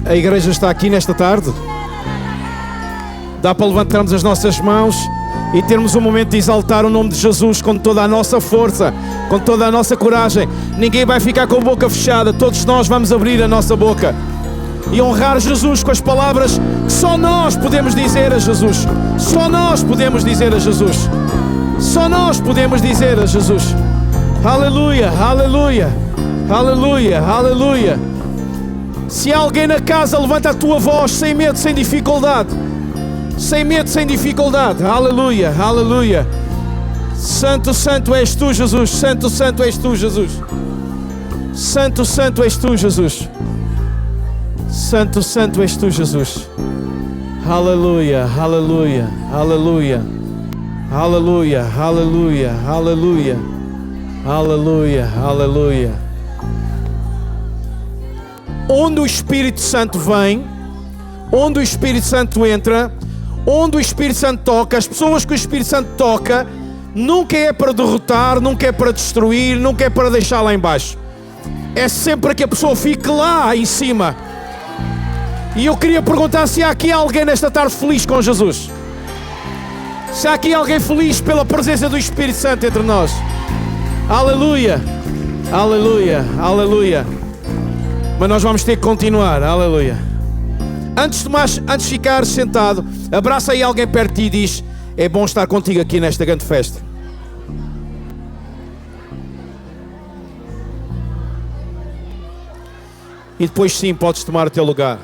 A igreja está aqui nesta tarde. Dá para levantarmos as nossas mãos e termos um momento de exaltar o nome de Jesus com toda a nossa força, com toda a nossa coragem. Ninguém vai ficar com a boca fechada, todos nós vamos abrir a nossa boca e honrar Jesus com as palavras que só nós podemos dizer a Jesus. Só nós podemos dizer a Jesus. Só nós podemos dizer a Jesus. Aleluia, aleluia, aleluia, aleluia. Se há alguém na casa, levanta a tua voz sem medo, sem dificuldade. Sem medo, sem dificuldade. Aleluia, aleluia. Santo, santo és tu, Jesus. Santo, santo és tu, Jesus. Santo, santo és tu, Jesus. Santo, santo és tu, Jesus. Aleluia, aleluia, aleluia. Aleluia, aleluia, aleluia. Aleluia, aleluia. Onde o Espírito Santo vem, onde o Espírito Santo entra, onde o Espírito Santo toca, as pessoas que o Espírito Santo toca, nunca é para derrotar, nunca é para destruir, nunca é para deixar lá em baixo. É sempre que a pessoa fique lá em cima. E eu queria perguntar se há aqui alguém nesta tarde feliz com Jesus. Se há aqui alguém feliz pela presença do Espírito Santo entre nós. Aleluia, aleluia, aleluia. Mas nós vamos ter que continuar, aleluia. Antes de ficar sentado, abraça aí alguém perto de ti e diz: é bom estar contigo aqui nesta grande festa. E depois sim, podes tomar o teu lugar.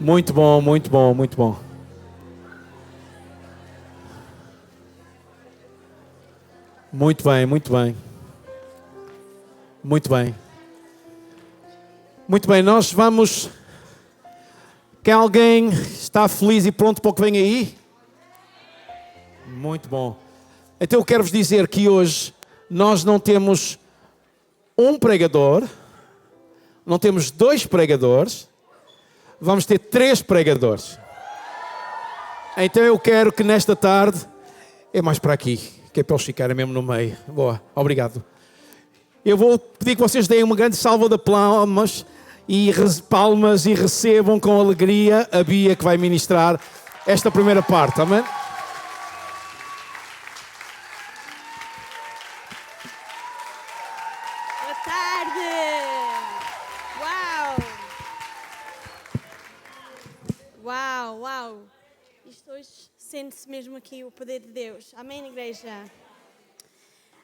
Muito bom, muito bom, muito bom. Muito bem, muito bem. Muito bem. Muito bem, nós vamos... Quem alguém está feliz e pronto para o que vem aí? Muito bom. Então eu quero-vos dizer que hoje nós não temos um pregador, não temos 2 pregadores, vamos ter 3 pregadores. Então eu quero que nesta tarde, é mais para aqui, que é para eles ficarem mesmo no meio. Boa, obrigado. Eu vou pedir que vocês deem uma grande salva de palmas e recebam com alegria a Bia que vai ministrar esta primeira parte, amém? Boa tarde! Uau! Uau, uau! Isto hoje sente-se mesmo aqui o poder de Deus. Amém, igreja?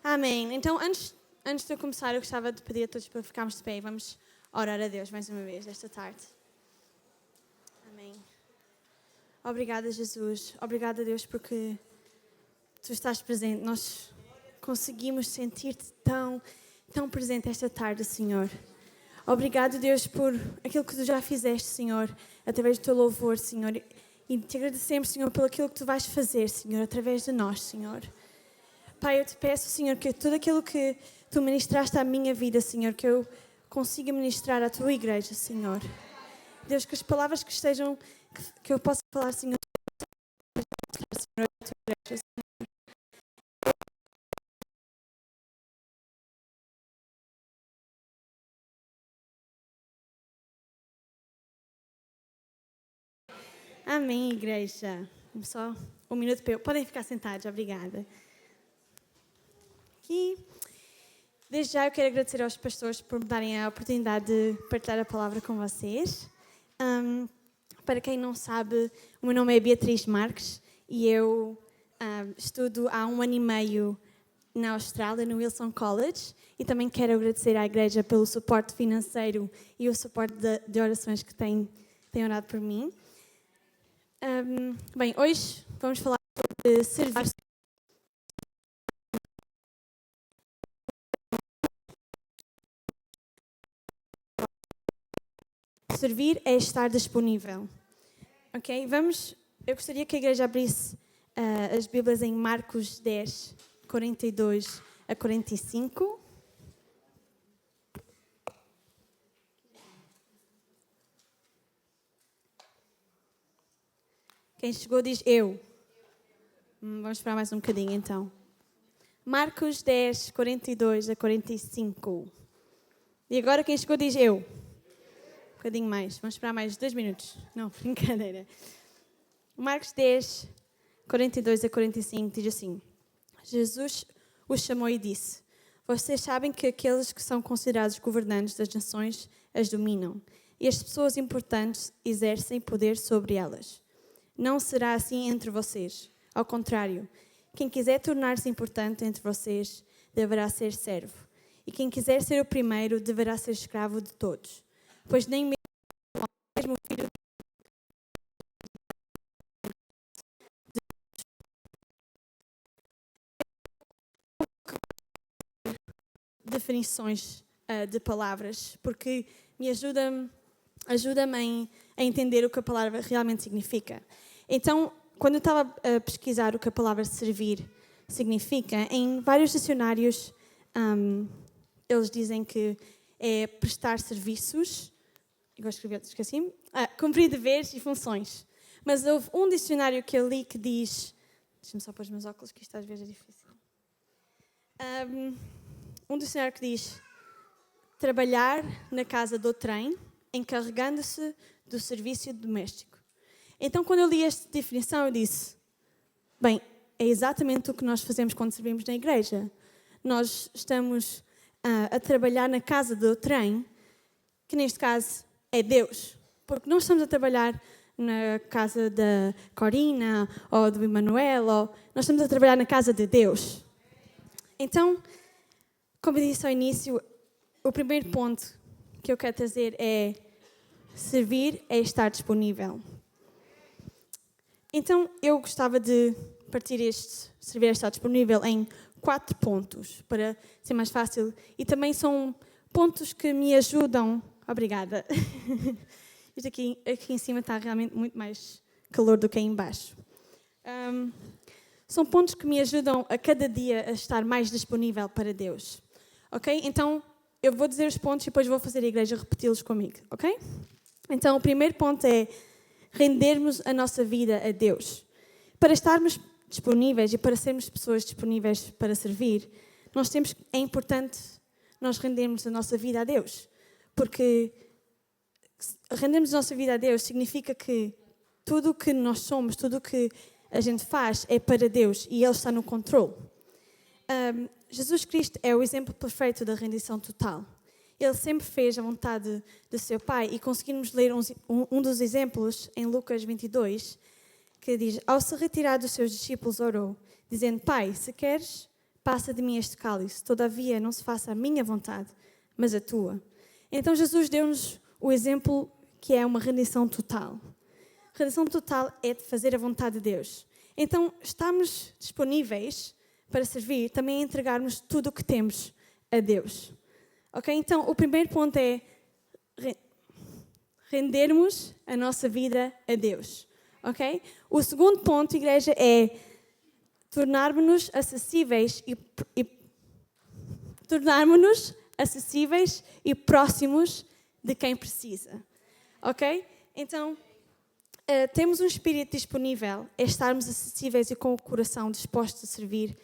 Amém. Então, antes de eu começar, eu gostava de pedir a todos para ficarmos de pé e vamos orar a Deus mais uma vez esta tarde. Amém. Obrigada, Jesus. Obrigada, Deus, porque Tu estás presente. Nós conseguimos sentir-te tão presente esta tarde, Senhor. Obrigado, Deus, por aquilo que Tu já fizeste, Senhor, através do Teu louvor, Senhor. E Te agradecemos, Senhor, pelo aquilo que Tu vais fazer, Senhor, através de nós, Senhor. Pai, eu Te peço, Senhor, que tudo aquilo que Tu ministraste à minha vida, Senhor, que eu consiga ministrar à Tua igreja, Senhor. Deus, que as palavras que estejam, que eu possa falar, Senhor, Senhor, à Tua igreja, Senhor. Amém, igreja. Só um minuto para eu. Podem ficar sentados, obrigada. Aqui. Desde já eu quero agradecer aos pastores por me darem a oportunidade de partilhar a palavra com vocês. Para quem não sabe, o meu nome é Beatriz Marques e eu estudo há 1 ano e meio na Austrália, no Wilson College. E também quero agradecer à igreja pelo suporte financeiro e o suporte de orações que têm orado por mim. Bem, hoje vamos falar sobre servir. Servir é estar disponível. Ok? Eu gostaria que a igreja abrisse as Bíblias em Marcos 10, 42 a 45. Quem chegou diz eu. Vamos esperar mais um bocadinho então. Marcos 10, 42 a 45. E agora quem chegou diz eu. bocadinho mais. Vamos esperar mais 2 minutos. Não, brincadeira. Marcos 10, 42 a 45 diz assim: Jesus os chamou e disse: vocês sabem que aqueles que são considerados governantes das nações as dominam, e as pessoas importantes exercem poder sobre elas. Não será assim entre vocês. Ao contrário, quem quiser tornar-se importante entre vocês deverá ser servo, e quem quiser ser o primeiro deverá ser escravo de todos. Pois nem mesmo o filho definições de palavras, porque ajuda-me a entender o que a palavra realmente significa. Então, quando eu estava a pesquisar o que a palavra servir significa, em vários dicionários eles dizem que é prestar serviços, igual escrevi, esqueci-me, cumprir deveres e funções. Mas houve um dicionário que eu li que diz, deixa-me só pôr os meus óculos, que isto às vezes é difícil. Um dicionário que diz trabalhar na casa do trem, encarregando-se do serviço doméstico. Então, quando eu li esta definição, eu disse, bem, é exatamente o que nós fazemos quando servimos na igreja. Nós estamos a trabalhar na casa do trem, que neste caso é Deus. Porque não estamos a trabalhar na casa da Corina ou do Emanuel, nós estamos a trabalhar na casa de Deus. Então, como eu disse ao início, o primeiro ponto que eu quero trazer é servir é estar disponível. Então, eu gostava de partir servir é estar disponível em 4 pontos, para ser mais fácil. E também são pontos que me ajudam. Obrigada. Isto aqui em cima está realmente muito mais calor do que aí embaixo. São pontos que me ajudam a cada dia a estar mais disponível para Deus. Ok? Então, eu vou dizer os pontos e depois vou fazer a igreja repeti-los comigo. Ok? Então, o primeiro ponto é rendermos a nossa vida a Deus. Para estarmos disponíveis e para sermos pessoas disponíveis para servir, é importante nós rendermos a nossa vida a Deus. Porque rendermos a nossa vida a Deus significa que tudo o que nós somos, tudo o que a gente faz é para Deus e Ele está no controle. Jesus Cristo é o exemplo perfeito da rendição total. Ele sempre fez a vontade do seu Pai e conseguimos ler um dos exemplos em Lucas 22, que diz: ao se retirar dos seus discípulos orou, dizendo: Pai, se queres, passa de mim este cálice, todavia não se faça a minha vontade, mas a tua. Então Jesus deu-nos o exemplo que é uma rendição total. Rendição total é de fazer a vontade de Deus. Então, estamos disponíveis para servir, também entregarmos tudo o que temos a Deus. Ok? Então, o primeiro ponto é rendermos a nossa vida a Deus. Ok? O segundo ponto, igreja, é tornarmos-nos acessíveis e próximos de quem precisa. Ok? Então, temos um espírito disponível, é estarmos acessíveis e com o coração disposto a servir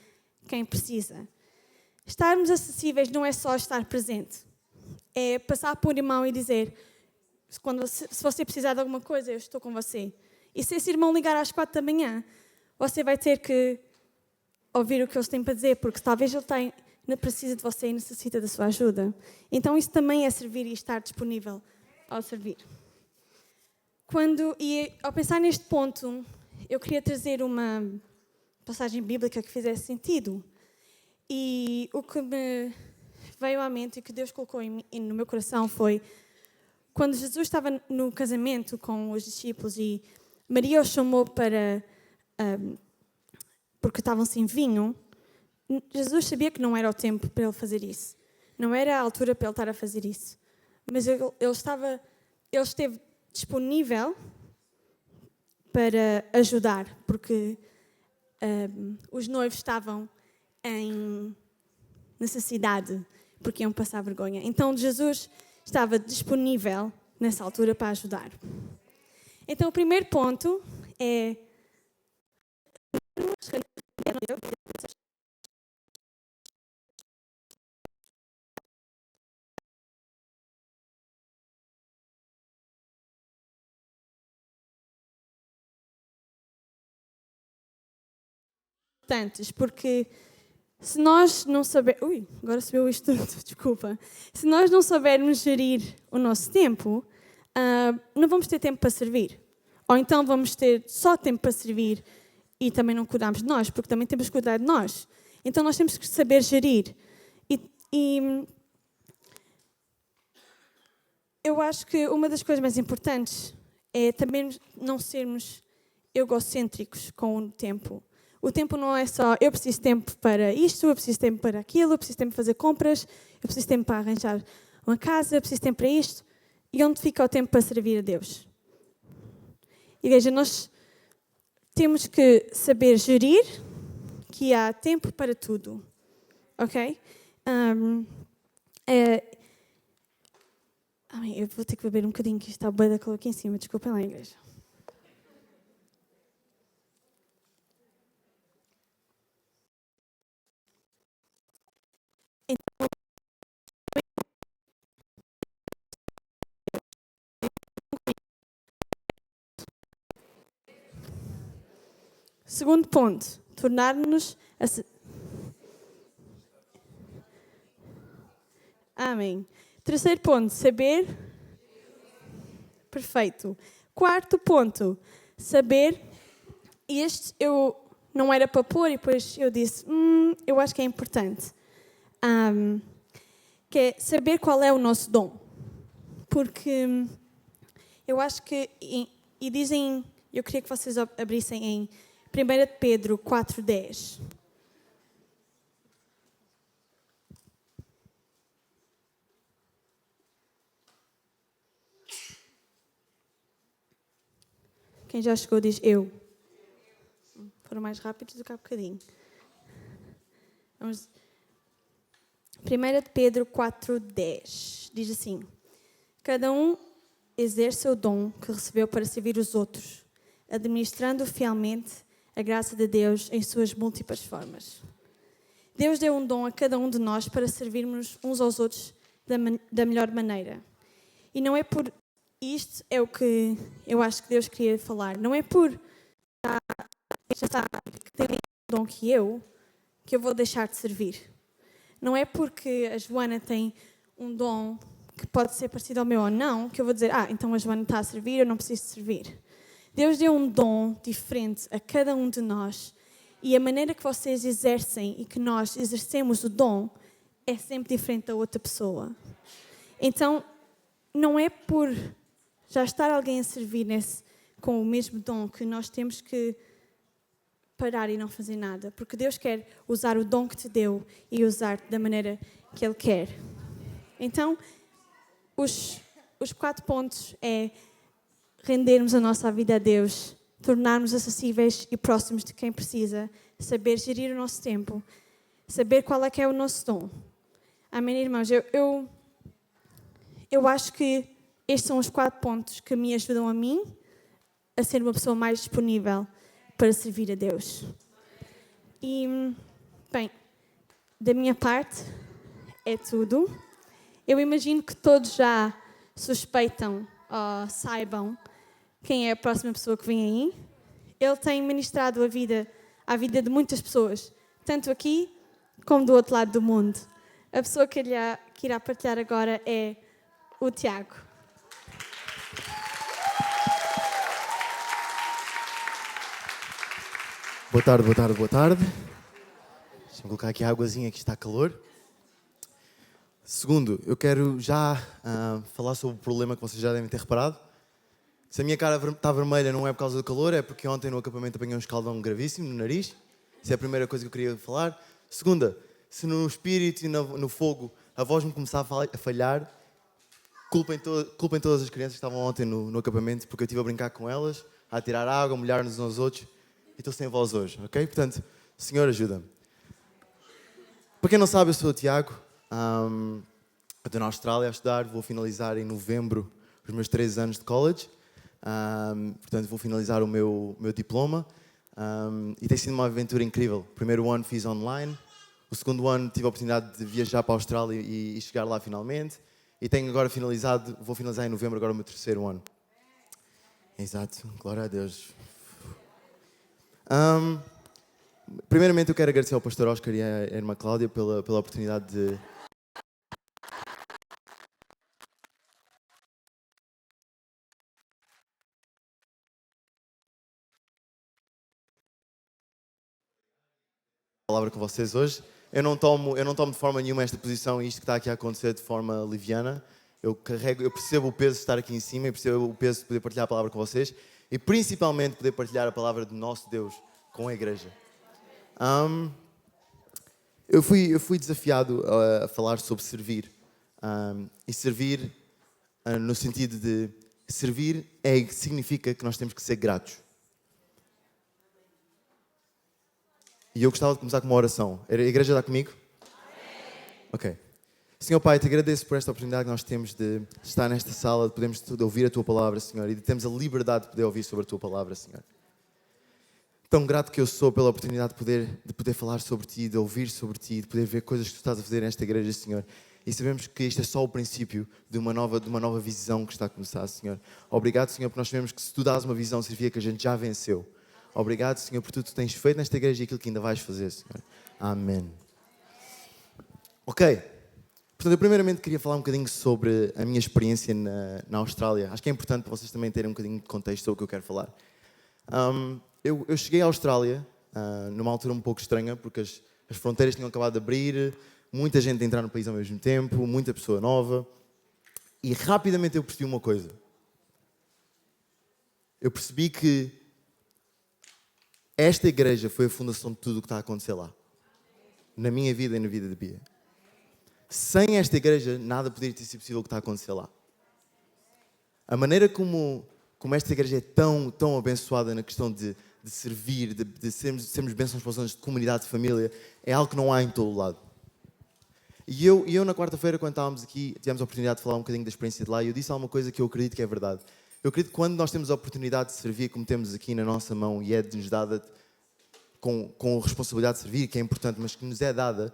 quem precisa. Estarmos acessíveis não é só estar presente. É passar por um irmão e dizer, se você precisar de alguma coisa, eu estou com você. E se esse irmão ligar às 4 da manhã, você vai ter que ouvir o que eles têm para dizer, porque talvez ele precisa de você e necessita da sua ajuda. Então isso também é servir e estar disponível ao servir. Ao pensar neste ponto, eu queria trazer uma passagem bíblica que fizesse sentido. E o que me veio à mente e que Deus colocou no meu coração foi quando Jesus estava no casamento com os discípulos e Maria os chamou porque estavam sem vinho. Jesus sabia que não era o tempo para ele fazer isso. Não era a altura para ele estar a fazer isso. Mas ele esteve disponível para ajudar, porque os noivos estavam em necessidade, porque iam passar vergonha. Então Jesus estava disponível nessa altura para ajudar. Então o primeiro ponto é importantes, porque se nós não sabermos... Ui, agora subiu isto tudo, desculpa. Se nós não soubermos gerir o nosso tempo, não vamos ter tempo para servir. Ou então vamos ter só tempo para servir e também não cuidarmos de nós, porque também temos que cuidar de nós. Então nós temos que saber gerir. E eu acho que uma das coisas mais importantes é também não sermos egocêntricos com o tempo. O tempo não é só, eu preciso de tempo para isto, eu preciso de tempo para aquilo, eu preciso de tempo para fazer compras, eu preciso de tempo para arranjar uma casa, eu preciso de tempo para isto. E onde fica o tempo para servir a Deus? Igreja, nós temos que saber gerir que há tempo para tudo. Ok? Eu vou ter que beber um bocadinho, que está bué da calor aqui em cima. Desculpem lá, igreja. Segundo ponto, tornar-nos... Amém. Terceiro ponto, saber... Perfeito. Quarto ponto, saber... E este eu não era para pôr e depois eu disse, eu acho que é importante. Que é saber qual é o nosso dom. Porque eu acho que... E dizem... Eu queria que vocês abrissem em 1 Pedro 4:10. Quem já chegou diz eu. Foram mais rápidos do que há bocadinho. Vamos. 1 Pedro 4:10 diz assim: cada um exerce o dom que recebeu para servir os outros, administrando fielmente a graça de Deus em suas múltiplas formas. Deus deu um dom a cada um de nós para servirmos uns aos outros da melhor maneira. E não é por... Isto é o que eu acho que Deus queria falar. Não é por já está que tem um dom que eu vou deixar de servir. Não é porque a Joana tem um dom que pode ser parecido ao meu ou não, que eu vou dizer, então a Joana está a servir, eu não preciso de servir. Deus deu um dom diferente a cada um de nós e a maneira que vocês exercem e que nós exercemos o dom é sempre diferente da outra pessoa. Então, não é por já estar alguém a servir com o mesmo dom que nós temos que parar e não fazer nada, porque Deus quer usar o dom que te deu e usar-te da maneira que Ele quer. Então, os 4 pontos é rendermos a nossa vida a Deus, tornarmos acessíveis e próximos de quem precisa, saber gerir o nosso tempo, saber qual é que é o nosso dom. Amém, irmãos? Eu acho que estes são os 4 pontos que me ajudam a mim a ser uma pessoa mais disponível para servir a Deus. E, bem, da minha parte é tudo. Eu imagino que todos já suspeitam ou saibam quem é a próxima pessoa que vem aí. Ele tem ministrado à vida de muitas pessoas, tanto aqui como do outro lado do mundo. A pessoa que irá partilhar agora é o Tiago. Boa tarde. Deixa-me colocar aqui a águazinha, que está calor. Segundo, eu quero já falar sobre o problema que vocês já devem ter reparado. Se a minha cara está vermelha não é por causa do calor, é porque ontem no acampamento apanhei um escaldão gravíssimo no nariz. Isso é a primeira coisa que eu queria falar. Segunda, se no espírito e no fogo a voz me começar a falhar, culpem todas as crianças que estavam ontem no acampamento, porque eu estive a brincar com elas, a tirar água, a molhar-nos uns aos outros, e estou sem voz hoje, ok? Portanto, Senhor, ajuda-me. Para quem não sabe, eu sou o Tiago. Eu estou na Austrália a estudar, vou finalizar em novembro os meus 3 anos de college. Portanto, vou finalizar o meu diploma. E tem sido uma aventura incrível. O primeiro ano fiz online. O segundo ano tive a oportunidade de viajar para a Austrália e chegar lá finalmente. E tenho agora vou finalizar em novembro agora o meu 3º ano. Exato, glória a Deus. Primeiramente eu quero agradecer ao pastor Oscar e à irmã Cláudia pela oportunidade de... palavra com vocês hoje. Eu não tomo de forma nenhuma esta posição e isto que está aqui a acontecer de forma liviana. Eu percebo o peso de estar aqui em cima e percebo o peso de poder partilhar a palavra com vocês e principalmente poder partilhar a palavra do nosso Deus com a igreja. Eu fui desafiado a falar sobre servir. E servir no sentido de servir significa que nós temos que ser gratos. E eu gostava de começar com uma oração. A igreja está comigo? Amém. Ok. Senhor Pai, te agradeço por esta oportunidade que nós temos de estar nesta sala, de podermos ouvir a Tua Palavra, Senhor, e de termos a liberdade de poder ouvir sobre a Tua Palavra, Senhor. Tão grato que eu sou pela oportunidade de poder falar sobre Ti, de ouvir sobre Ti, de poder ver coisas que Tu estás a fazer nesta igreja, Senhor. E sabemos que isto é só o princípio de uma nova visão que está a começar, Senhor. Obrigado, Senhor, porque nós sabemos que se Tu dás uma visão, significa que a gente já venceu. Obrigado, Senhor, por tudo que Tu tens feito nesta igreja e aquilo que ainda vais fazer, Senhor. Amém. Ok. Portanto, eu primeiramente queria falar um bocadinho sobre a minha experiência na Austrália. Acho que é importante para vocês também terem um bocadinho de contexto sobre o que eu quero falar. Eu cheguei à Austrália numa altura um pouco estranha, porque as fronteiras tinham acabado de abrir, muita gente a entrar no país ao mesmo tempo, muita pessoa nova. E rapidamente eu percebi uma coisa. Eu percebi que esta igreja foi a fundação de tudo o que está a acontecer lá. Na minha vida e na vida de Bia. Sem esta igreja, nada poderia ter sido possível o que está a acontecer lá. A maneira como esta igreja é tão abençoada na questão de servir, de sermos bênçãos para os outros, de comunidade, de família, é algo que não há em todo lado. E eu na quarta-feira, quando estávamos aqui, tivemos a oportunidade de falar um bocadinho da experiência de lá, e eu disse alguma coisa que eu acredito que é verdade. Eu acredito que quando nós temos a oportunidade de servir, como temos aqui na nossa mão, e é-nos dada com responsabilidade de servir, que é importante, mas que nos é dada,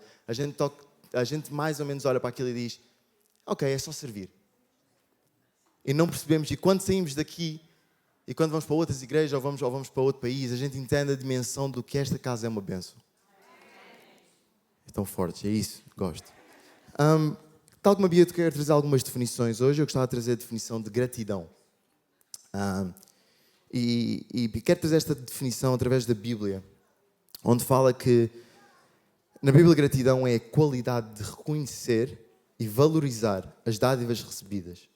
a gente mais ou menos olha para aquilo e diz, ok, é só servir. E não percebemos, e quando saímos daqui, e quando vamos para outras igrejas, ou vamos para outro país, a gente entende a dimensão do que esta casa é uma bênção. É tão forte, é isso, gosto. Tal como a Bia, eu quero trazer algumas definições hoje. Eu gostava de trazer a definição de gratidão. E quero trazer esta definição através da Bíblia, onde fala que na Bíblia gratidão é a qualidade de reconhecer e valorizar as dádivas recebidas.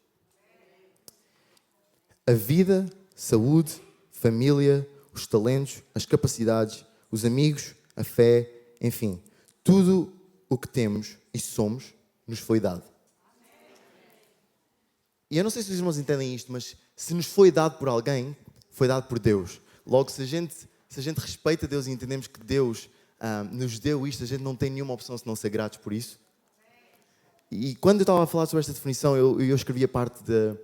A vida, saúde, família, os talentos, as capacidades, os amigos, a fé, enfim, tudo o que temos e somos nos foi dado. E eu não sei se os irmãos entendem isto, mas se nos foi dado por alguém, foi dado por Deus. Logo, se a gente respeita Deus e entendemos que Deus nos deu isto, a gente não tem nenhuma opção senão ser gratos por isso. E quando eu estava a falar sobre esta definição, eu escrevi a parte de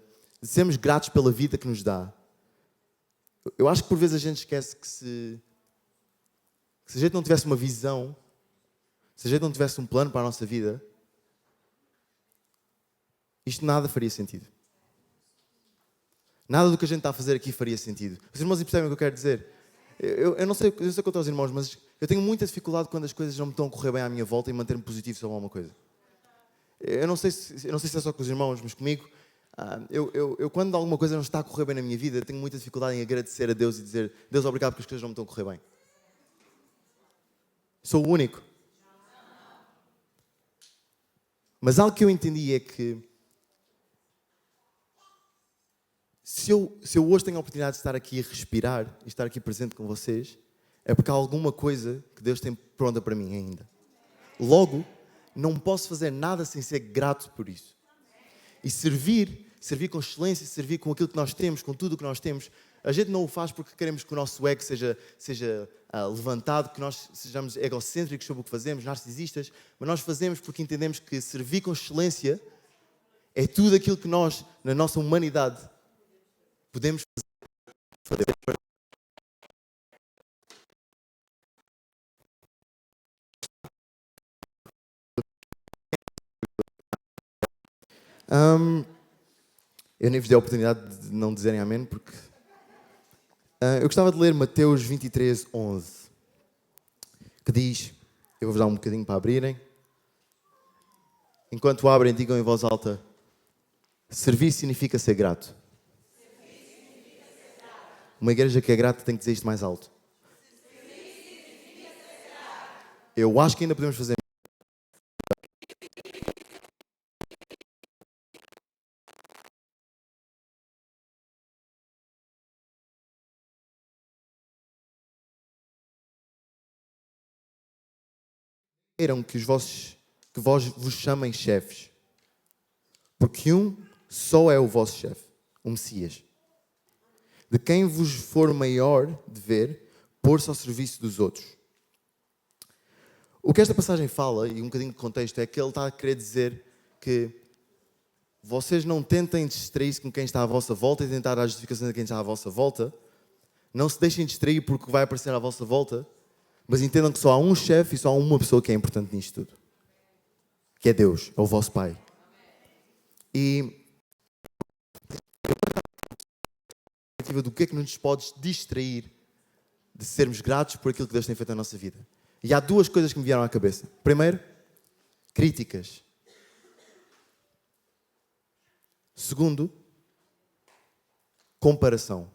sermos gratos pela vida que nos dá. Eu acho que por vezes a gente esquece que se a gente não tivesse uma visão, se a gente não tivesse um plano para a nossa vida, isto nada faria sentido. Nada do que a gente está a fazer aqui faria sentido. Os irmãos percebem o que eu quero dizer? Eu não sei quanto aos irmãos, mas eu tenho muita dificuldade quando as coisas não me estão a correr bem à minha volta e manter-me positivo sobre alguma coisa. Eu não sei se é só com os irmãos, mas comigo, eu quando alguma coisa não está a correr bem na minha vida, tenho muita dificuldade em agradecer a Deus e dizer, Deus, obrigado porque as coisas não me estão a correr bem. Sou o único. Mas algo que eu entendi é que se eu hoje tenho a oportunidade de estar aqui a respirar e estar aqui presente com vocês, é porque há alguma coisa que Deus tem pronta para mim ainda. Logo, não posso fazer nada sem ser grato por isso. E servir com excelência, servir com aquilo que nós temos, com tudo o que nós temos, a gente não o faz porque queremos que o nosso ego seja levantado, que nós sejamos egocêntricos sobre o que fazemos, narcisistas, mas nós fazemos porque entendemos que servir com excelência é tudo aquilo que nós, na nossa humanidade, podemos fazer. Eu nem vos dei a oportunidade de não dizerem amém, porque eu gostava de ler Mateus 23, 11. que diz, eu vou-vos dar um bocadinho para abrirem. Enquanto abrem, digam em voz alta, servir significa ser grato. Uma igreja que é grata tem que dizer isto mais alto. Eu acho que ainda podemos fazer. Queiram que vós vos chamem chefes, porque um só é o vosso chefe, o Messias. De quem vos for maior dever, pôr-se ao serviço dos outros. O que esta passagem fala, e um bocadinho de contexto, é que ele está a querer dizer que vocês não tentem distrair-se com quem está à vossa volta e tentar dar justificações a quem está à vossa volta. Não se deixem distrair porque vai aparecer à vossa volta, mas entendam que só há um chefe e só há uma pessoa que é importante nisto tudo. Que é Deus, é o vosso Pai. E do que é que nos pode distrair de sermos gratos por aquilo que Deus tem feito na nossa vida. E há duas coisas que me vieram à cabeça. Primeiro, críticas. Segundo, comparação.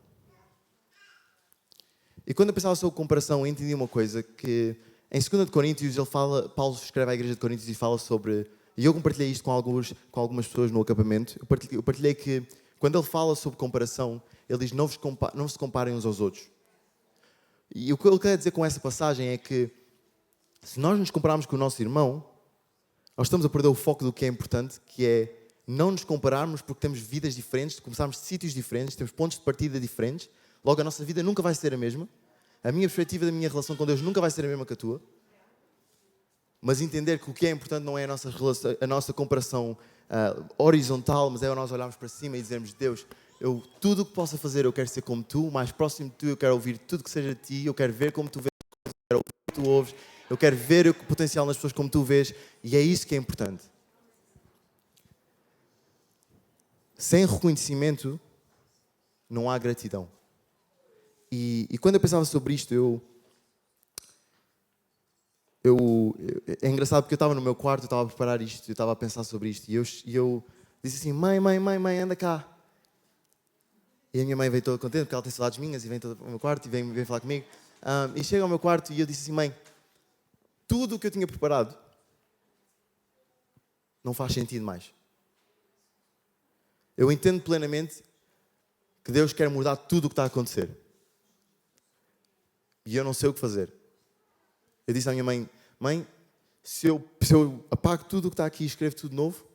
E quando eu pensava sobre comparação, eu entendi uma coisa, que em 2 de Coríntios, Paulo escreve à igreja de Coríntios e fala sobre, e eu compartilhei isto com algumas pessoas no acampamento, eu partilhei que quando ele fala sobre comparação, ele diz, não se comparem uns aos outros. E o que ele quer dizer com essa passagem é que, se nós nos compararmos com o nosso irmão, nós estamos a perder o foco do que é importante, que é não nos compararmos porque temos vidas diferentes, começarmos de sítios diferentes, temos pontos de partida diferentes, logo a nossa vida nunca vai ser a mesma. A minha perspectiva da minha relação com Deus nunca vai ser a mesma que a tua. Mas entender que o que é importante não é a nossa comparação horizontal, mas é nós olharmos para cima e dizermos, Deus, tudo o que possa fazer eu quero ser como tu, mais próximo de tu, eu quero ouvir tudo que seja de ti, eu quero ver como tu vês, eu quero ouvir como tu ouves, eu quero ver o potencial nas pessoas como tu vês, e é isso que é importante. Sem reconhecimento não há gratidão. E quando eu pensava sobre isto, é engraçado porque eu estava no meu quarto, eu estava a preparar isto, eu estava a pensar sobre isto, e eu disse assim, mãe, anda cá. E a minha mãe veio toda contente, porque ela tem saudades minhas, e vem toda ao meu quarto e vem falar comigo. E chega ao meu quarto e eu disse assim, mãe, tudo o que eu tinha preparado não faz sentido mais. Eu entendo plenamente que Deus quer mudar tudo o que está a acontecer. E eu não sei o que fazer. Eu disse à minha mãe, mãe, se eu apago tudo o que está aqui e escrevo tudo novo,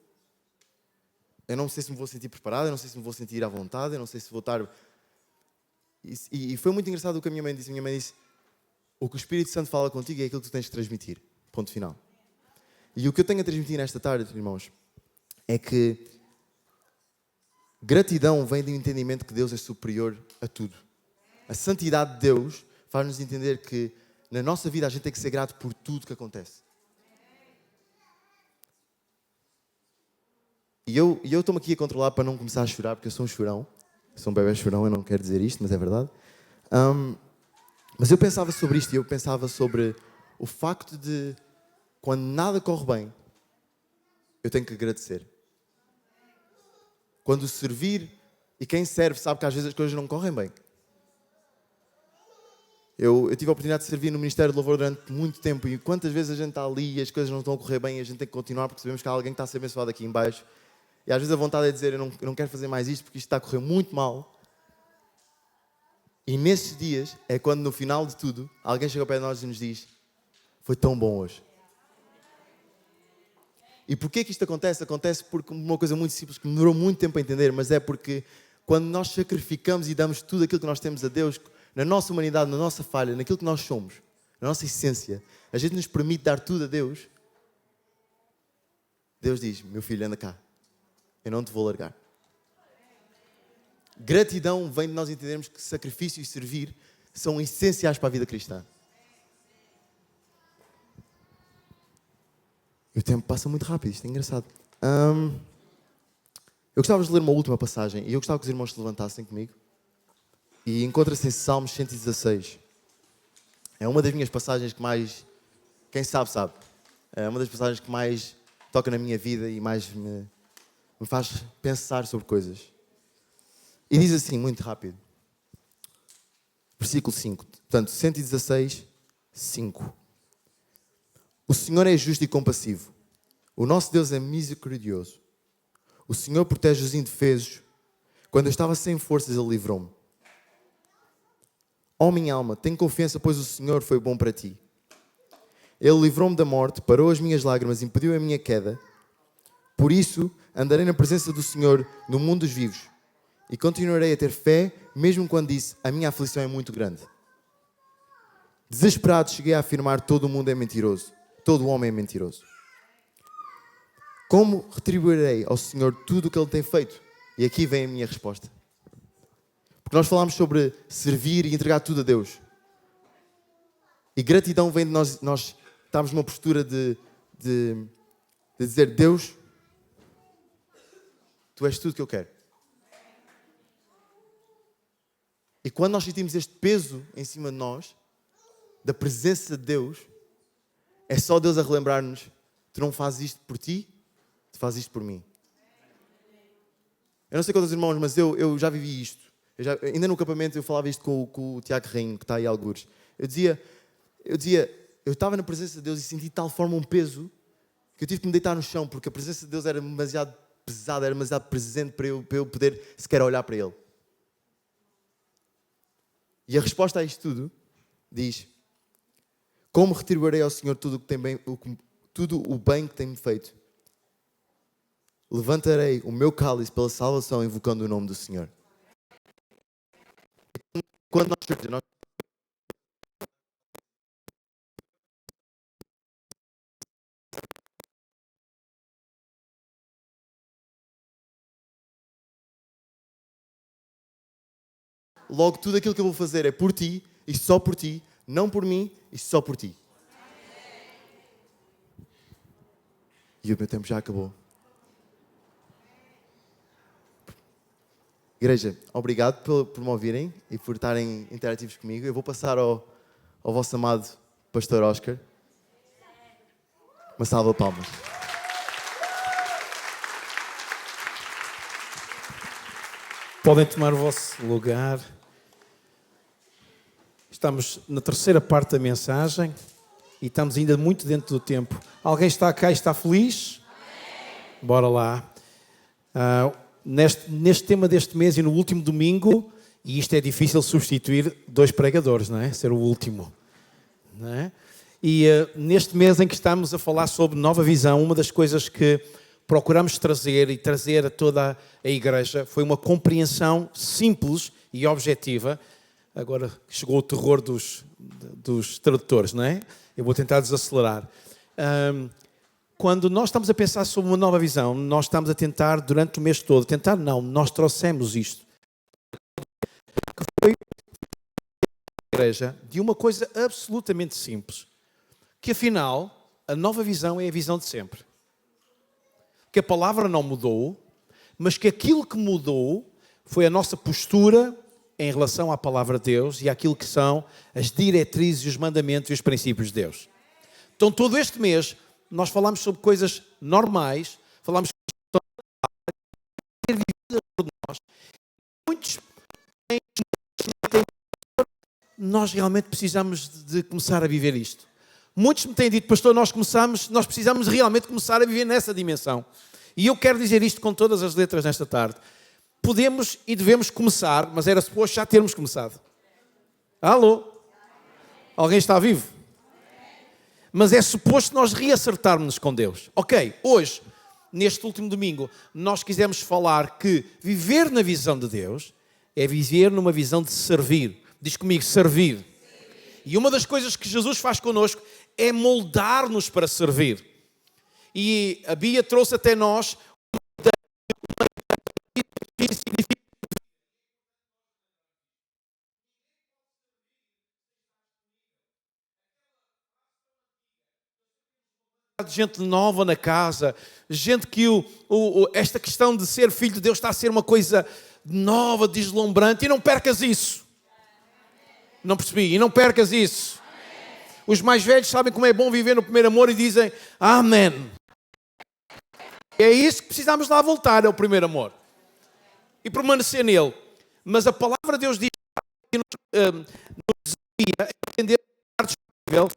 eu não sei se me vou sentir preparado, eu não sei se me vou sentir à vontade, eu não sei se vou estar... E foi muito engraçado o que a minha mãe disse. A minha mãe disse, o que o Espírito Santo fala contigo é aquilo que tu tens de transmitir. Ponto final. E o que eu tenho a transmitir nesta tarde, irmãos, é que gratidão vem do entendimento que Deus é superior a tudo. A santidade de Deus faz-nos entender que na nossa vida a gente tem que ser grato por tudo que acontece. E eu estou-me aqui a controlar para não começar a chorar, porque eu sou um chorão. Sou um bebê chorão, eu não quero dizer isto, mas é verdade. Mas eu pensava sobre isto, e eu pensava sobre o facto de, quando nada corre bem, eu tenho que agradecer. Quando servir, e quem serve sabe que às vezes as coisas não correm bem. Eu tive a oportunidade de servir no Ministério de Louvor durante muito tempo, e quantas vezes a gente está ali e as coisas não estão a correr bem, e a gente tem que continuar porque sabemos que há alguém que está a ser abençoado aqui em baixo. E às vezes a vontade é dizer, eu não quero fazer mais isto porque isto está a correr muito mal. E nesses dias é quando no final de tudo, alguém chega ao pé de nós e nos diz, foi tão bom hoje. E porquê que isto acontece? Acontece porque uma coisa muito simples que me demorou muito tempo a entender, mas é porque quando nós sacrificamos e damos tudo aquilo que nós temos a Deus, na nossa humanidade, na nossa falha, naquilo que nós somos, na nossa essência, a gente nos permite dar tudo a Deus. Deus diz, meu filho, anda cá, eu não te vou largar. Gratidão vem de nós entendermos que sacrifício e servir são essenciais para a vida cristã. E o tempo passa muito rápido, isto é engraçado. Eu gostava de ler uma última passagem e eu gostava que os irmãos se levantassem comigo. E encontra-se em Salmos 116. É uma das minhas passagens que mais Quem sabe, sabe. É uma das passagens que mais toca na minha vida e mais me faz pensar sobre coisas. E diz assim, muito rápido. Versículo 5. Portanto, 116, 5. O Senhor é justo e compassivo. O nosso Deus é misericordioso. O Senhor protege os indefesos. Quando eu estava sem forças, Ele livrou-me. Ó minha alma, tem confiança, pois o Senhor foi bom para ti. Ele livrou-me da morte, parou as minhas lágrimas, impediu a minha queda. Por isso, andarei na presença do Senhor no mundo dos vivos. E continuarei a ter fé, mesmo quando disse, a minha aflição é muito grande. Desesperado, cheguei a afirmar, todo o mundo é mentiroso. Todo homem é mentiroso. Como retribuirei ao Senhor tudo o que Ele tem feito? E aqui vem a minha resposta. Porque nós falámos sobre servir e entregar tudo a Deus. E gratidão vem de nós estarmos numa postura de dizer, Deus, Tu és tudo que eu quero. E quando nós sentimos este peso em cima de nós, da presença de Deus, é só Deus a relembrar-nos, tu não fazes isto por ti, tu fazes isto por mim. Eu não sei quantos irmãos, mas eu já vivi isto. Ainda no acampamento eu falava isto com o Tiago Rainho, que está aí a algures. Eu estava na presença de Deus e senti de tal forma um peso que eu tive que me deitar no chão, porque a presença de Deus era demasiado pesada, era demasiado presente para eu poder sequer olhar para Ele. E a resposta a isto tudo diz, como retribuirei ao Senhor tudo o bem que tem-me feito? Levantarei o meu cálice pela salvação, invocando o nome do Senhor. Quando nós logo tudo aquilo que eu vou fazer é por ti, e só por ti, não por mim, e só por ti. E o meu tempo já acabou. Igreja, obrigado por me ouvirem e por estarem interativos comigo. Eu vou passar ao vosso amado Pastor Oscar. Uma salva de palmas. Podem tomar o vosso lugar. Estamos na terceira parte da mensagem e estamos ainda muito dentro do tempo. Alguém está cá e está feliz? Amém. Bora lá. Neste tema deste mês e no último domingo, e isto é difícil substituir 2 pregadores, não é? Ser o último. Não é? E neste mês em que estamos a falar sobre nova visão, uma das coisas que procuramos trazer a toda a igreja foi uma compreensão simples e objetiva. Agora chegou o terror dos tradutores, não é? Eu vou tentar desacelerar. Quando nós estamos a pensar sobre uma nova visão, nós estamos a tentar durante o mês todo, nós trouxemos isto. Que foi a igreja de uma coisa absolutamente simples. Que afinal, a nova visão é a visão de sempre. Que a palavra não mudou, mas que aquilo que mudou foi a nossa postura em relação à palavra de Deus e àquilo que são as diretrizes, os mandamentos e os princípios de Deus. Então, todo este mês, nós falamos sobre coisas normais, falamos sobre ser vividas por nós. Muitos nós realmente precisamos de começar a viver isto. Muitos me têm dito, pastor, nós precisamos realmente começar a viver nessa dimensão. E eu quero dizer isto com todas as letras nesta tarde. Podemos e devemos começar, mas era suposto já termos começado. Alô? Alguém está vivo? Mas é suposto nós reacertarmos-nos com Deus. Ok, hoje, neste último domingo, nós quisemos falar que viver na visão de Deus é viver numa visão de servir. Diz comigo, servir. E uma das coisas que Jesus faz connosco é moldar-nos para servir. E a Bia trouxe até nós que significa gente nova na casa, gente que esta questão de ser filho de Deus está a ser uma coisa nova, deslumbrante, e não percas isso. Não percebi, e não percas isso. Os mais velhos sabem como é bom viver no primeiro amor e dizem amém. É isso que precisamos lá voltar, é o primeiro amor. E permanecer nele. Mas a palavra de Deus diz que nos desafia a entender estar disponível,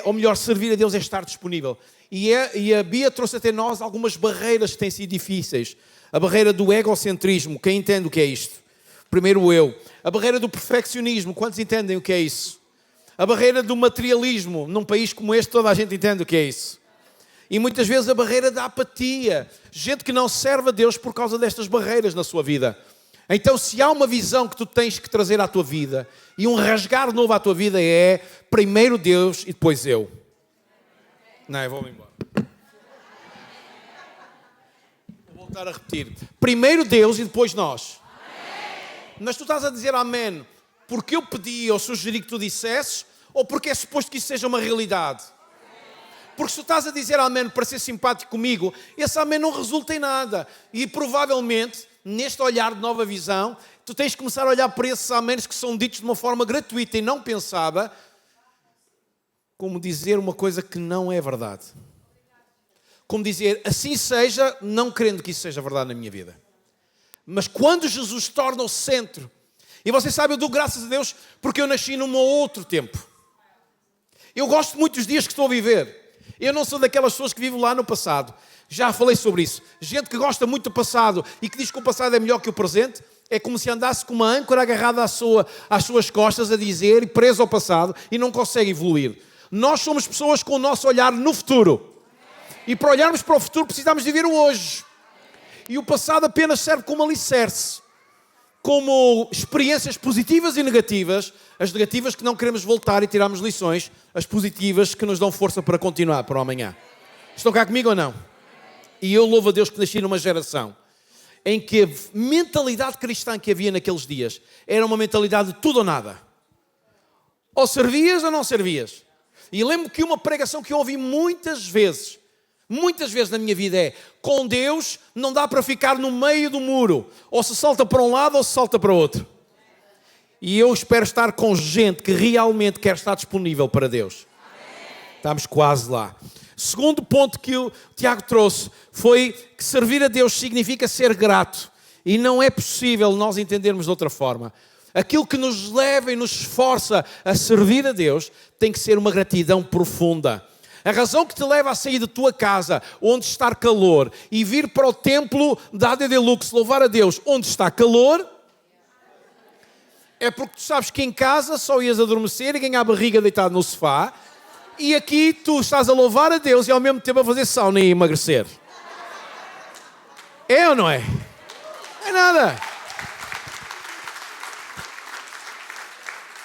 ou melhor, servir a Deus é estar disponível. E a Bia trouxe até nós algumas barreiras que têm sido difíceis. A barreira do egocentrismo, quem entende o que é isto? Primeiro eu. A barreira do perfeccionismo, quantos entendem o que é isso? A barreira do materialismo, num país como este toda a gente entende o que é isso. E muitas vezes a barreira da apatia. Gente que não serve a Deus por causa destas barreiras na sua vida. Então, se há uma visão que tu tens que trazer à tua vida e um rasgar novo à tua vida é primeiro Deus e depois eu. Não, eu vou-me embora. Vou voltar a repetir. Primeiro Deus e depois nós. Mas tu estás a dizer amém porque eu pedi ou sugeri que tu dissesses ou porque é suposto que isso seja uma realidade? Porque se tu estás a dizer amém para ser simpático comigo, esse amém não resulta em nada. E provavelmente, neste olhar de nova visão, tu tens de começar a olhar para esses améns que são ditos de uma forma gratuita e não pensada, como dizer uma coisa que não é verdade. Como dizer, assim seja, não querendo que isso seja verdade na minha vida. Mas quando Jesus torna o centro, e você sabe, eu dou graças a Deus porque eu nasci num outro tempo. Eu gosto muito dos dias que estou a viver. Eu não sou daquelas pessoas que vivem lá no passado. Já falei sobre isso. Gente que gosta muito do passado e que diz que o passado é melhor que o presente, é como se andasse com uma âncora agarrada às suas costas a dizer, e preso ao passado, e não consegue evoluir. Nós somos pessoas com o nosso olhar no futuro. E para olharmos para o futuro precisamos viver o hoje. E o passado apenas serve como alicerce. Como experiências positivas e negativas, as negativas que não queremos voltar e tirarmos lições, as positivas que nos dão força para continuar para o amanhã. Estão cá comigo ou não? E eu louvo a Deus que nasci numa geração em que a mentalidade cristã que havia naqueles dias era uma mentalidade de tudo ou nada. Ou servias ou não servias. E lembro que uma pregação que eu ouvi muitas vezes na minha vida é: com Deus não dá para ficar no meio do muro. Ou se salta para um lado ou se salta para o outro. E eu espero estar com gente que realmente quer estar disponível para Deus. Estamos quase lá. Segundo ponto que o Tiago trouxe foi que servir a Deus significa ser grato. E não é possível nós entendermos de outra forma. Aquilo que nos leva e nos esforça a servir a Deus tem que ser uma gratidão profunda. A razão que te leva a sair da tua casa, onde está calor, e vir para o templo da ADD Lux, louvar a Deus, onde está calor, é porque tu sabes que em casa só ias adormecer e ganhar a barriga deitado no sofá, e aqui tu estás a louvar a Deus e ao mesmo tempo a fazer sauna e emagrecer. É ou não é? É nada.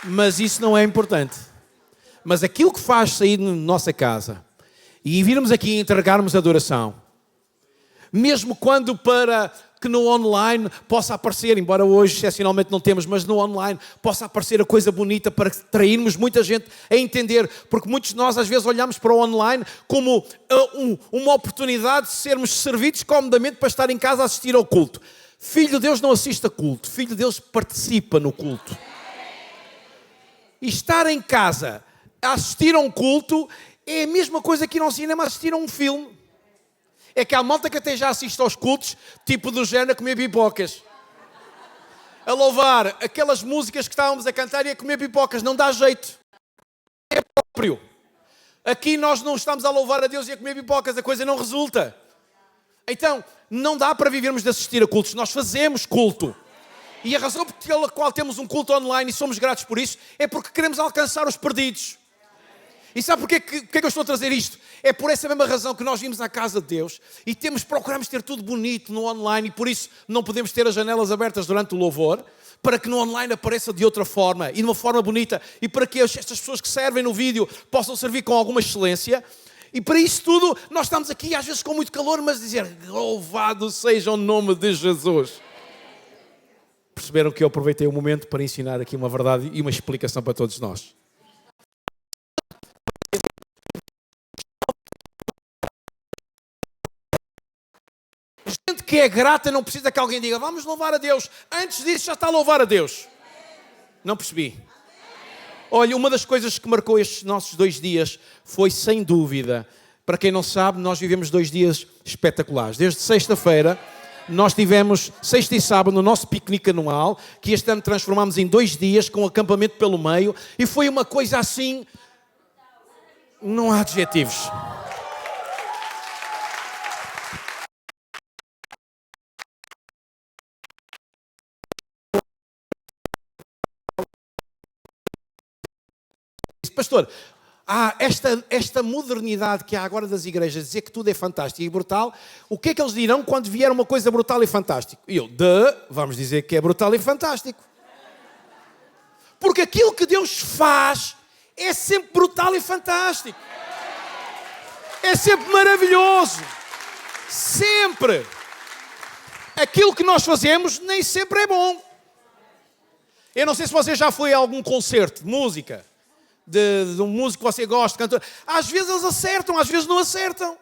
Mas isso não é importante. Mas aquilo que faz sair da nossa casa e virmos aqui e entregarmos adoração, mesmo quando para que no online possa aparecer, embora hoje excepcionalmente não temos, mas no online possa aparecer a coisa bonita para trairmos muita gente a entender, porque muitos de nós às vezes olhamos para o online como uma oportunidade de sermos servidos comodamente para estar em casa a assistir ao culto. Filho de Deus não assiste a culto, Filho de Deus participa no culto. E estar em casa a assistir a um culto é a mesma coisa que ir ao cinema a assistir a um filme. É que há malta que até já assiste aos cultos, tipo do género a comer pipocas. A louvar aquelas músicas que estávamos a cantar e a comer pipocas. Não dá jeito. É próprio. Aqui nós não estamos a louvar a Deus e a comer pipocas. A coisa não resulta. Então, não dá para vivermos de assistir a cultos. Nós fazemos culto. E a razão pela qual temos um culto online e somos gratos por isso é porque queremos alcançar os perdidos. E sabe porquê que eu estou a trazer isto? É por essa mesma razão que nós vimos à casa de Deus e procuramos ter tudo bonito no online e por isso não podemos ter as janelas abertas durante o louvor, para que no online apareça de outra forma e de uma forma bonita e para que estas pessoas que servem no vídeo possam servir com alguma excelência. E para isso tudo nós estamos aqui às vezes com muito calor, mas dizer louvado seja o nome de Jesus. Perceberam que eu aproveitei o momento para ensinar aqui uma verdade e uma explicação para todos nós. Gente que é grata não precisa que alguém diga vamos louvar a Deus. Antes disso já está a louvar a Deus. Não percebi. Olha, uma das coisas que marcou estes nossos 2 dias foi, sem dúvida, para quem não sabe, nós vivemos 2 dias espetaculares. Desde sexta-feira, nós tivemos, sexta e sábado, no nosso piquenique anual, que este ano transformámos em 2 dias, com acampamento pelo meio, e foi uma coisa assim, não há adjetivos. Pastor, esta modernidade que há agora das igrejas, dizer que tudo é fantástico e brutal, o que é que eles dirão quando vier uma coisa brutal e fantástica? E eu, vamos dizer que é brutal e fantástico. Porque aquilo que Deus faz é sempre brutal e fantástico. É sempre maravilhoso. Sempre. Aquilo que nós fazemos nem sempre é bom. Eu não sei se você já foi a algum concerto de música, de um músico que você gosta, cantor. Às vezes eles acertam, às vezes não acertam.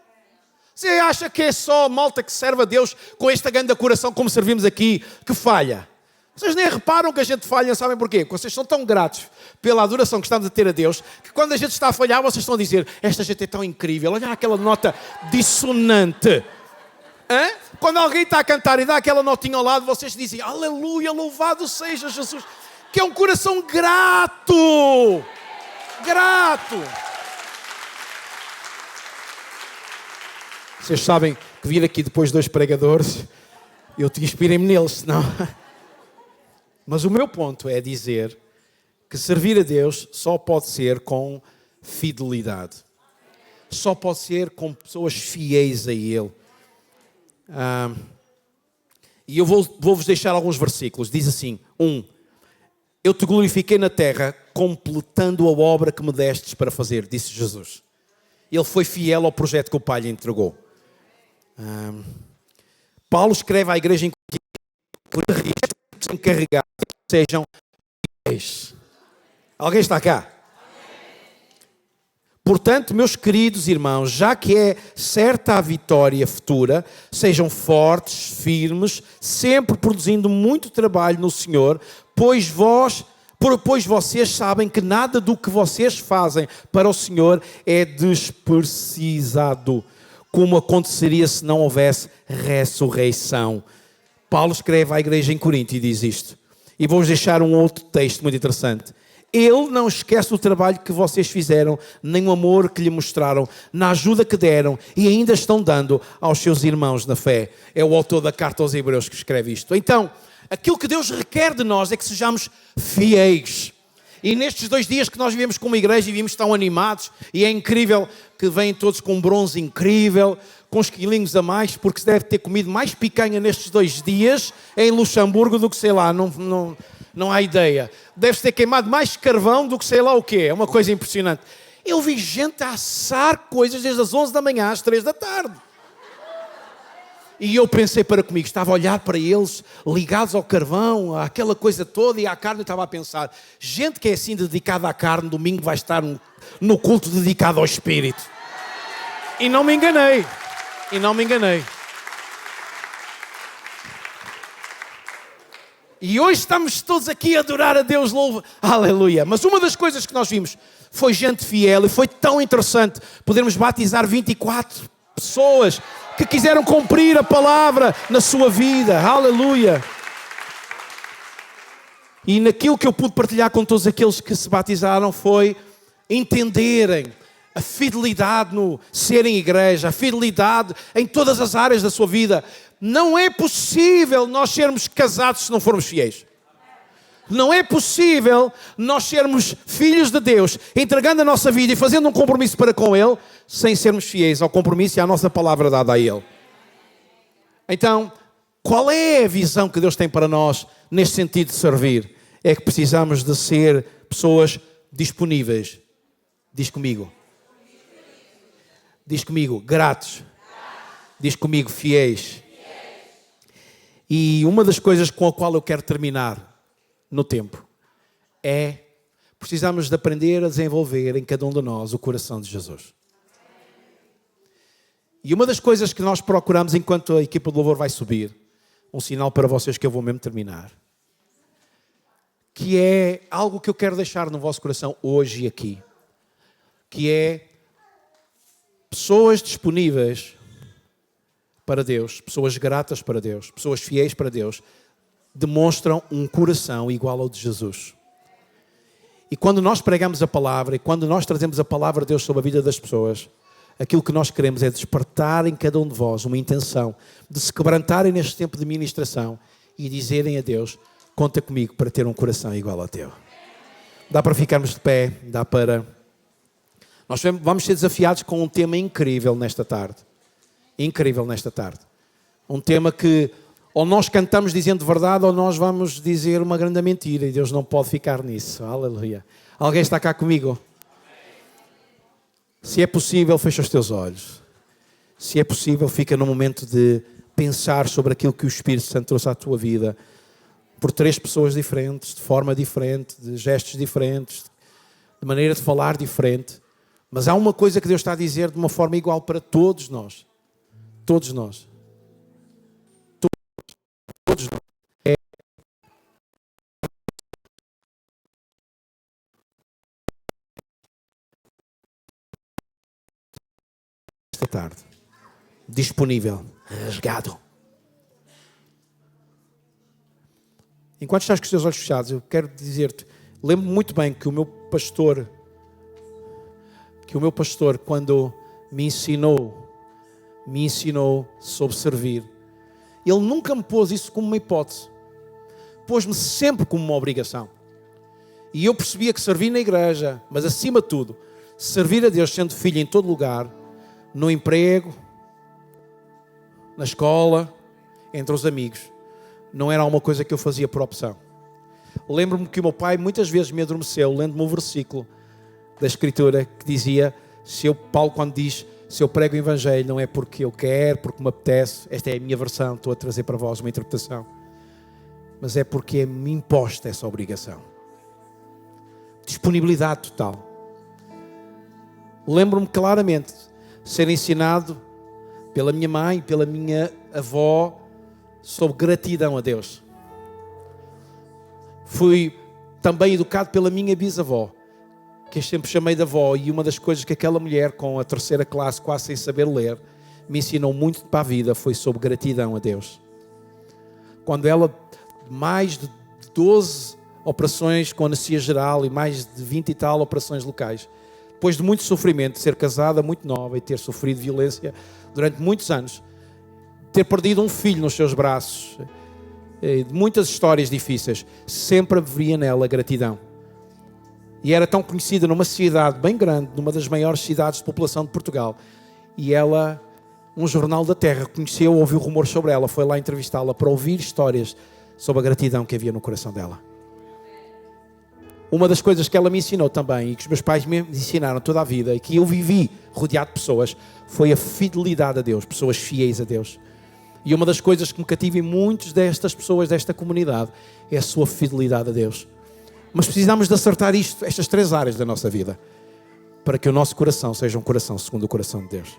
Você acha que é só malta que serve a Deus com esta grande coração como servimos aqui, que falha? Vocês nem reparam que a gente falha, sabem porquê? Porque vocês são tão gratos pela adoração que estamos a ter a Deus, que quando a gente está a falhar, vocês estão a dizer, esta gente é tão incrível, olha aquela nota dissonante. Hã? Quando alguém está a cantar e dá aquela notinha ao lado, vocês dizem, aleluia, louvado seja Jesus, que é um coração grato. Grato. Vocês sabem que vir aqui depois de 2 pregadores, eu te inspirei-me neles, senão... Mas o meu ponto é dizer que servir a Deus só pode ser com fidelidade. Só pode ser com pessoas fiéis a Ele. E eu vou-vos deixar alguns versículos. Diz assim, 1. Eu te glorifiquei na terra, completando a obra que me destes para fazer, disse Jesus. Ele foi fiel ao projeto que o Pai lhe entregou. Paulo escreve à igreja em que encarregados sejam fiéis. Alguém está cá? Portanto, meus queridos irmãos, já que é certa a vitória futura, sejam fortes, firmes, sempre produzindo muito trabalho no Senhor, pois vocês sabem que nada do que vocês fazem para o Senhor é desprecisado, como aconteceria se não houvesse ressurreição. Paulo escreve à igreja em Corinto e diz isto. E vou-vos deixar um outro texto muito interessante. Ele não esquece o trabalho que vocês fizeram, nem o amor que lhe mostraram, na ajuda que deram e ainda estão dando aos seus irmãos na fé. É o autor da carta aos Hebreus que escreve isto. Então, aquilo que Deus requer de nós é que sejamos fiéis. E nestes 2 dias que nós vivemos como igreja e vimos tão animados, e é incrível que vêm todos com um bronze incrível, com uns quilinhos a mais, porque se deve ter comido mais picanha nestes 2 dias em Luxemburgo do que, sei lá, não há ideia. Deve-se ter queimado mais carvão do que sei lá o quê. É uma coisa impressionante. Eu vi gente a assar coisas desde as 11 da manhã às 3 da tarde. E eu pensei para comigo, estava a olhar para eles, ligados ao carvão, àquela coisa toda e à carne, e estava a pensar, gente que é assim dedicada à carne, domingo vai estar no culto dedicado ao Espírito. E não me enganei. E hoje estamos todos aqui a adorar a Deus, louva, aleluia. Mas uma das coisas que nós vimos foi gente fiel e foi tão interessante podermos batizar 24 pessoas que quiseram cumprir a palavra na sua vida, aleluia. E naquilo que eu pude partilhar com todos aqueles que se batizaram foi entenderem a fidelidade no serem igreja, a fidelidade em todas as áreas da sua vida. Não é possível nós sermos casados se não formos fiéis. Não é possível nós sermos filhos de Deus, entregando a nossa vida e fazendo um compromisso para com Ele, sem sermos fiéis ao compromisso e à nossa palavra dada a Ele. Então, qual é a visão que Deus tem para nós neste sentido de servir? É que precisamos de ser pessoas disponíveis. Diz comigo. Diz comigo, gratos. Diz comigo, fiéis. E uma das coisas com a qual eu quero terminar no tempo é precisamos de aprender a desenvolver em cada um de nós o coração de Jesus. E uma das coisas que nós procuramos enquanto a equipa de louvor vai subir, um sinal para vocês que eu vou mesmo terminar, que é algo que eu quero deixar no vosso coração hoje e aqui, que é pessoas disponíveis para Deus, pessoas gratas para Deus, pessoas fiéis para Deus, demonstram um coração igual ao de Jesus. E quando nós pregamos a palavra e quando nós trazemos a palavra de Deus sobre a vida das pessoas, aquilo que nós queremos é despertar em cada um de vós uma intenção de se quebrantarem neste tempo de ministração e dizerem a Deus: conta comigo para ter um coração igual ao teu. Dá para ficarmos de pé, dá para... Nós vamos ser desafiados com um tema incrível nesta tarde. Incrível nesta tarde. Um tema que ou nós cantamos dizendo verdade ou nós vamos dizer uma grande mentira e Deus não pode ficar nisso. Aleluia. Alguém está cá comigo? Se é possível, fecha os teus olhos. Se é possível, fica no momento de pensar sobre aquilo que o Espírito Santo trouxe à tua vida. Por 3 pessoas diferentes, de forma diferente, de gestos diferentes, de maneira de falar diferente. Mas há uma coisa que Deus está a dizer de uma forma igual para todos nós. Todos nós. Todos nós. É esta tarde. Disponível. Rasgado. Enquanto estás com os teus olhos fechados, eu quero dizer-te, lembro-me muito bem que o meu pastor, quando me ensinou sobre servir, ele nunca me pôs isso como uma hipótese. Pôs-me sempre como uma obrigação. E eu percebia que servir na igreja, mas acima de tudo, servir a Deus sendo filho em todo lugar, no emprego, na escola, entre os amigos, não era uma coisa que eu fazia por opção. Lembro-me que o meu pai muitas vezes me adormeceu lendo-me um versículo da Escritura que dizia, Paulo quando diz, se eu prego o Evangelho não é porque eu quero, porque me apetece, esta é a minha versão, estou a trazer para vós uma interpretação, mas é porque me imposta essa obrigação. Disponibilidade total. Lembro-me claramente de ser ensinado pela minha mãe, pela minha avó, sobre gratidão a Deus. Fui também educado pela minha bisavó, que eu sempre chamei de avó, e uma das coisas que aquela mulher, com a 3ª classe, quase sem saber ler, me ensinou muito para a vida, foi sobre gratidão a Deus. Quando ela, mais de 12 operações com anestesia geral e mais de 20 e tal operações locais, depois de muito sofrimento, de ser casada muito nova e ter sofrido violência durante muitos anos, ter perdido um filho nos seus braços, de muitas histórias difíceis, sempre haveria nela gratidão. E era tão conhecida numa cidade bem grande, numa das maiores cidades de população de Portugal. E ela, um jornal da Terra, conheceu, ouviu rumores sobre ela, foi lá entrevistá-la para ouvir histórias sobre a gratidão que havia no coração dela. Uma das coisas que ela me ensinou também, e que os meus pais me ensinaram toda a vida, e que eu vivi rodeado de pessoas, foi a fidelidade a Deus, pessoas fiéis a Deus. E uma das coisas que me cativa em muitas destas pessoas desta comunidade é a sua fidelidade a Deus. Mas precisamos de acertar estas 3 áreas da nossa vida para que o nosso coração seja um coração segundo o coração de Deus.